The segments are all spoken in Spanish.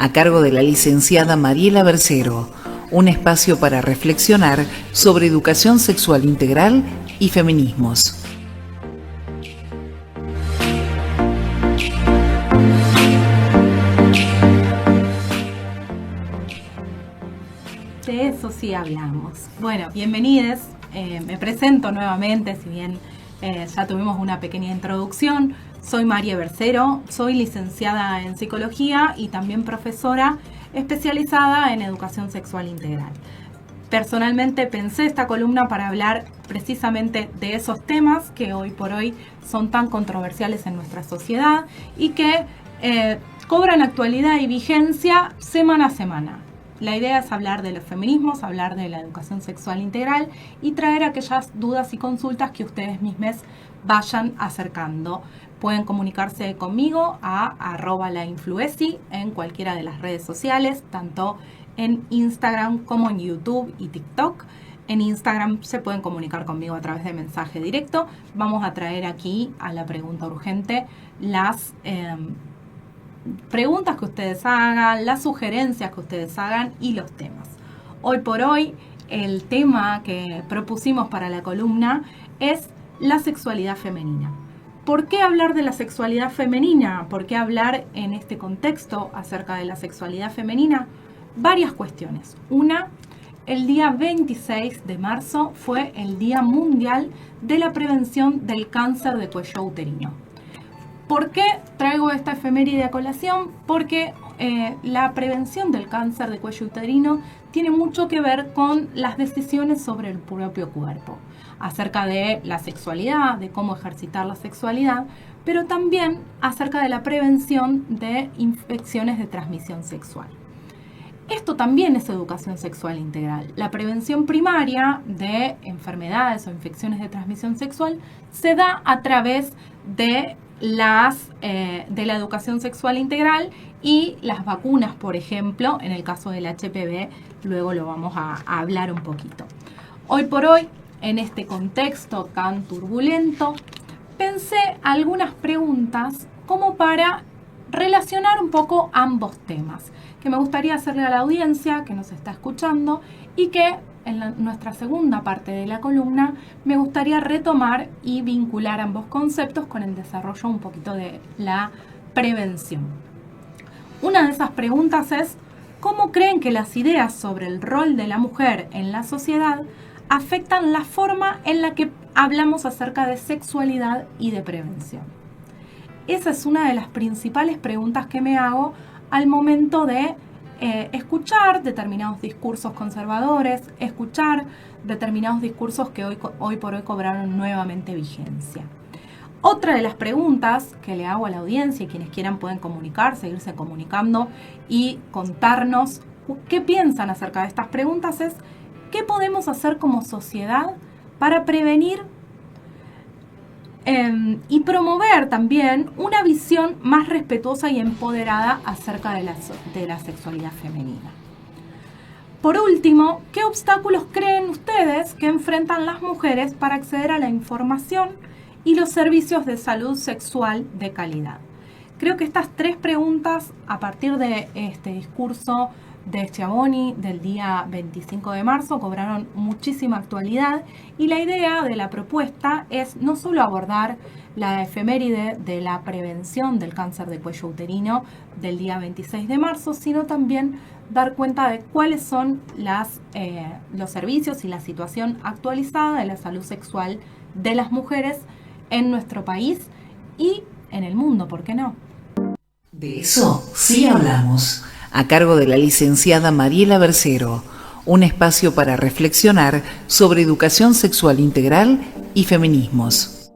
a cargo de la licenciada Mariela Bercero, un espacio para reflexionar sobre educación sexual integral y feminismos. De eso sí hablamos. Bueno, bienvenidos. Me presento nuevamente, si bien ya tuvimos una pequeña introducción. Soy María Bercero, soy licenciada en psicología y también profesora especializada en educación sexual integral. Personalmente pensé esta columna para hablar precisamente de esos temas que hoy por hoy son tan controversiales en nuestra sociedad y que cobran actualidad y vigencia semana a semana. La idea es hablar de los feminismos, hablar de la educación sexual integral y traer aquellas dudas y consultas que ustedes mismos vayan acercando. Pueden comunicarse conmigo a @lainfluesi en cualquiera de las redes sociales, tanto en Instagram como en YouTube y TikTok. En Instagram se pueden comunicar conmigo a través de mensaje directo. Vamos a traer aquí a la pregunta urgente las preguntas que ustedes hagan, las sugerencias que ustedes hagan y los temas. Hoy por hoy, el tema que propusimos para la columna es la sexualidad femenina. ¿Por qué hablar de la sexualidad femenina? ¿Por qué hablar en este contexto acerca de la sexualidad femenina? Varias cuestiones. Una, el día 26 de marzo fue el Día Mundial de la Prevención del Cáncer de Cuello Uterino. ¿Por qué traigo esta efeméride a colación? Porque la prevención del cáncer de cuello uterino tiene mucho que ver con las decisiones sobre el propio cuerpo, acerca de la sexualidad, de cómo ejercitar la sexualidad, pero también acerca de la prevención de infecciones de transmisión sexual. Esto también es educación sexual integral. La prevención primaria de enfermedades o infecciones de transmisión sexual se da a través de la educación sexual integral y las vacunas, por ejemplo, en el caso del HPV, luego lo vamos a hablar un poquito. Hoy por hoy, en este contexto tan turbulento, pensé algunas preguntas como para relacionar un poco ambos temas, que me gustaría hacerle a la audiencia que nos está escuchando y que en nuestra segunda parte de la columna me gustaría retomar y vincular ambos conceptos con el desarrollo un poquito de la prevención. Una de esas preguntas es: ¿cómo creen que las ideas sobre el rol de la mujer en la sociedad afectan la forma en la que hablamos acerca de sexualidad y de prevención? Esa es una de las principales preguntas que me hago al momento de escuchar determinados discursos conservadores, escuchar determinados discursos que hoy por hoy cobraron nuevamente vigencia. Otra de las preguntas que le hago a la audiencia, y quienes quieran pueden seguirse comunicando y contarnos qué piensan acerca de estas preguntas, es: ¿qué podemos hacer como sociedad para prevenir y promover también una visión más respetuosa y empoderada acerca de la sexualidad femenina? Por último, ¿qué obstáculos creen ustedes que enfrentan las mujeres para acceder a la información y los servicios de salud sexual de calidad? Creo que estas tres preguntas, a partir de este discurso de Schiavoni del día 25 de marzo, cobraron muchísima actualidad, y la idea de la propuesta es no solo abordar la efeméride de la prevención del cáncer de cuello uterino del día 26 de marzo, sino también dar cuenta de cuáles son los servicios y la situación actualizada de la salud sexual de las mujeres en nuestro país y en el mundo, ¿por qué no? De eso sí hablamos, a cargo de la licenciada Mariela Bercero, un espacio para reflexionar sobre educación sexual integral y feminismos.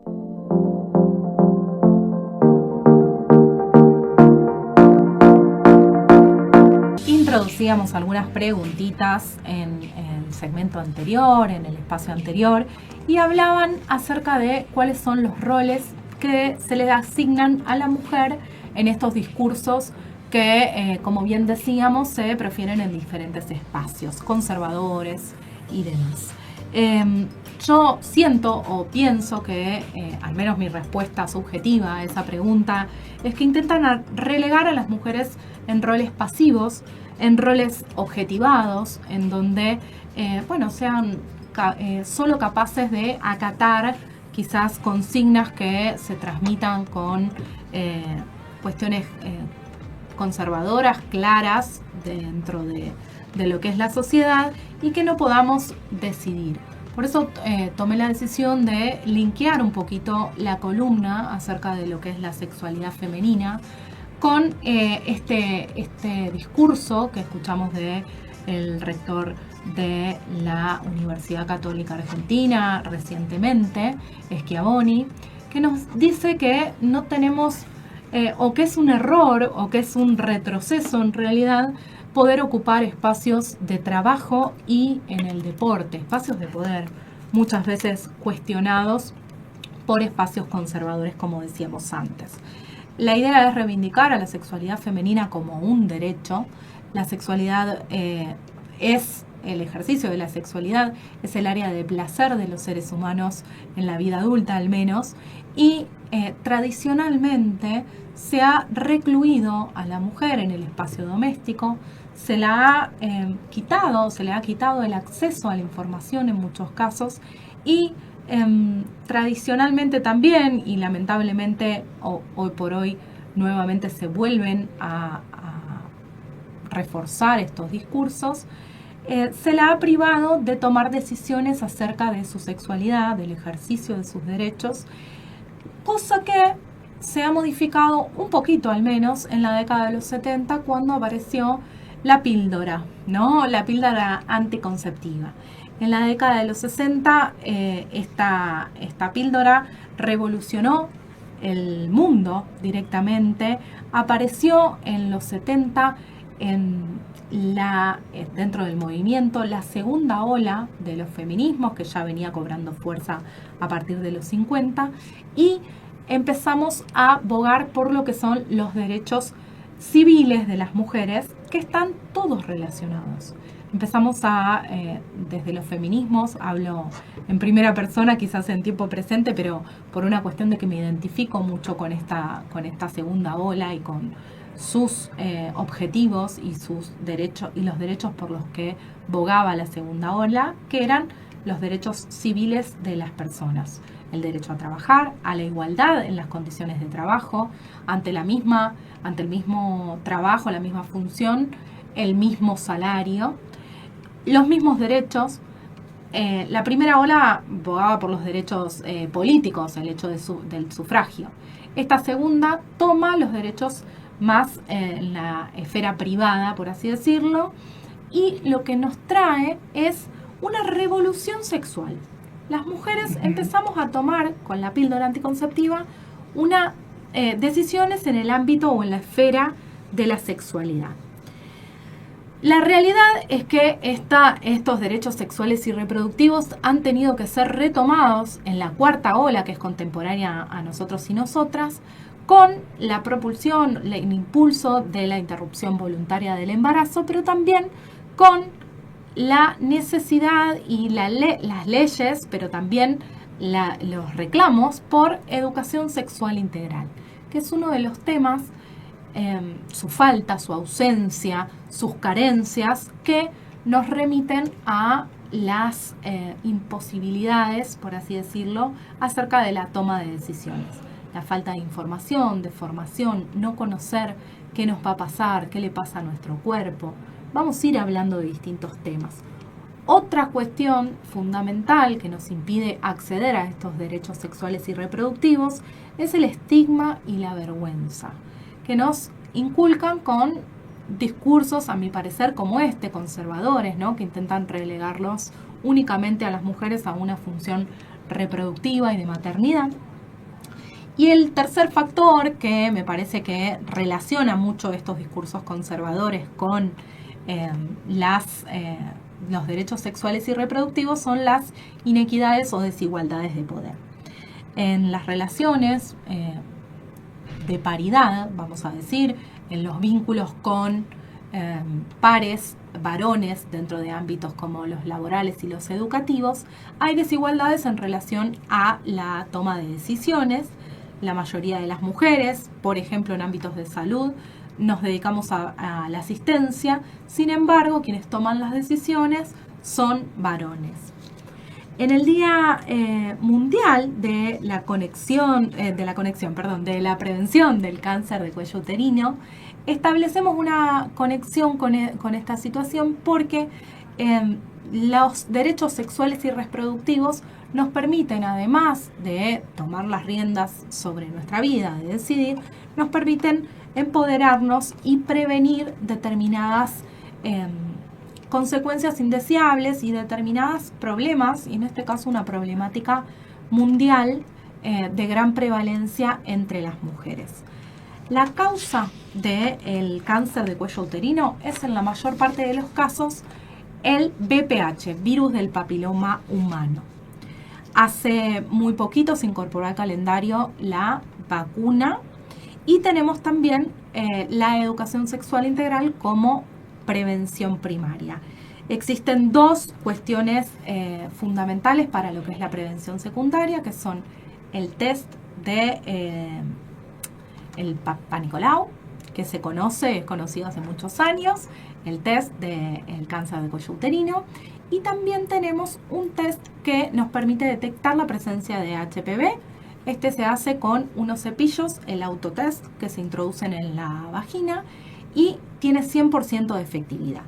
Introducíamos algunas preguntitas en el segmento anterior, en el espacio anterior, y hablaban acerca de cuáles son los roles que se le asignan a la mujer en estos discursos que, como bien decíamos, se prefieren en diferentes espacios conservadores y demás. Yo siento o pienso que, al menos mi respuesta subjetiva a esa pregunta, es que intentan relegar a las mujeres en roles pasivos, en roles objetivados, en donde sean solo capaces de acatar quizás consignas que se transmitan con cuestiones conservadoras, claras, dentro de lo que es la sociedad, y que no podamos decidir. Por eso tomé la decisión de linkear un poquito la columna acerca de lo que es la sexualidad femenina con este discurso que escuchamos del rector de la Universidad Católica Argentina recientemente, Schiavoni, que nos dice que no tenemos, o que es un error, o que es un retroceso en realidad, poder ocupar espacios de trabajo y en el deporte, espacios de poder, muchas veces cuestionados por espacios conservadores, como decíamos antes. La idea es reivindicar a la sexualidad femenina como un derecho. La sexualidad es el ejercicio de la sexualidad, es el área de placer de los seres humanos en la vida adulta al menos, y tradicionalmente se ha recluido a la mujer en el espacio doméstico, se le ha quitado el acceso a la información en muchos casos, y tradicionalmente también, y lamentablemente hoy por hoy nuevamente se vuelven a reforzar estos discursos, se la ha privado de tomar decisiones acerca de su sexualidad, del ejercicio de sus derechos, cosa que se ha modificado un poquito al menos en la década de los 70, cuando apareció la píldora, ¿no? La píldora anticonceptiva. En la década de los 60 esta píldora revolucionó el mundo directamente. Apareció en los 70 dentro del movimiento la segunda ola de los feminismos, que ya venía cobrando fuerza a partir de los 50, y empezamos a bogar por lo que son los derechos civiles de las mujeres, que están todos relacionados. Empezamos desde los feminismos, hablo en primera persona, quizás en tiempo presente, pero por una cuestión de que me identifico mucho con esta segunda ola y con sus objetivos y sus derechos, y los derechos por los que bogaba la segunda ola, que eran los derechos civiles de las personas. El derecho a trabajar, a la igualdad en las condiciones de trabajo, ante el mismo trabajo, la misma función, el mismo salario, los mismos derechos. La primera ola bogaba por los derechos políticos, el hecho del sufragio. Esta segunda toma los derechos más en la esfera privada, por así decirlo, y lo que nos trae es una revolución sexual. Las mujeres empezamos a tomar, con la píldora anticonceptiva, decisiones en el ámbito o en la esfera de la sexualidad. La realidad es que estos derechos sexuales y reproductivos han tenido que ser retomados en la cuarta ola, que es contemporánea a nosotros y nosotras, con la propulsión, el impulso de la interrupción voluntaria del embarazo, pero también con la necesidad y las leyes, pero también los reclamos por educación sexual integral, que es uno de los temas, su falta, su ausencia, sus carencias, que nos remiten a las imposibilidades, por así decirlo, acerca de la toma de decisiones. La falta de información, de formación, no conocer qué nos va a pasar, qué le pasa a nuestro cuerpo. Vamos a ir hablando de distintos temas. Otra cuestión fundamental que nos impide acceder a estos derechos sexuales y reproductivos es el estigma y la vergüenza, que nos inculcan con discursos, a mi parecer, como conservadores, ¿no? Que intentan relegarlos únicamente a las mujeres a una función reproductiva y de maternidad. Y el tercer factor, que me parece que relaciona mucho estos discursos conservadores con los derechos sexuales y reproductivos, son las inequidades o desigualdades de poder. En las relaciones de paridad, vamos a decir, en los vínculos con pares varones dentro de ámbitos como los laborales y los educativos, hay desigualdades en relación a la toma de decisiones. La mayoría de las mujeres, por ejemplo, en ámbitos de salud, nos dedicamos a la asistencia. Sin embargo, quienes toman las decisiones son varones. En el Día Mundial de la Prevención del Cáncer de Cuello Uterino, establecemos una conexión con esta situación porque los derechos sexuales y reproductivos nos permiten, además de tomar las riendas sobre nuestra vida, de decidir, nos permiten empoderarnos y prevenir determinadas consecuencias indeseables y determinados problemas, y en este caso una problemática mundial de gran prevalencia entre las mujeres. La causa del cáncer de cuello uterino es en la mayor parte de los casos el VPH, virus del papiloma humano. Hace muy poquito se incorporó al calendario la vacuna y tenemos también la educación sexual integral como prevención primaria. Existen dos cuestiones fundamentales para lo que es la prevención secundaria, que son el test de el Papá Nicolau, que es conocido hace muchos años, el test del cáncer de cuello uterino, y también tenemos un test que nos permite detectar la presencia de HPV. Este se hace con unos cepillos, el autotest, que se introducen en la vagina y tiene 100% de efectividad.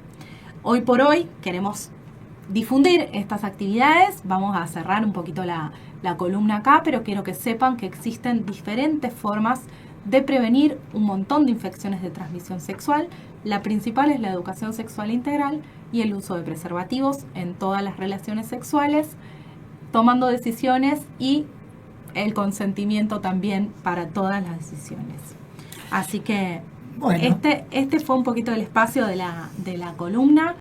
Hoy por hoy queremos difundir estas actividades. Vamos a cerrar un poquito la columna acá, pero quiero que sepan que existen diferentes formas de prevenir un montón de infecciones de transmisión sexual. La principal es la educación sexual integral y el uso de preservativos en todas las relaciones sexuales, tomando decisiones y el consentimiento también para todas las decisiones. Así que bueno, este fue un poquito el espacio de la columna.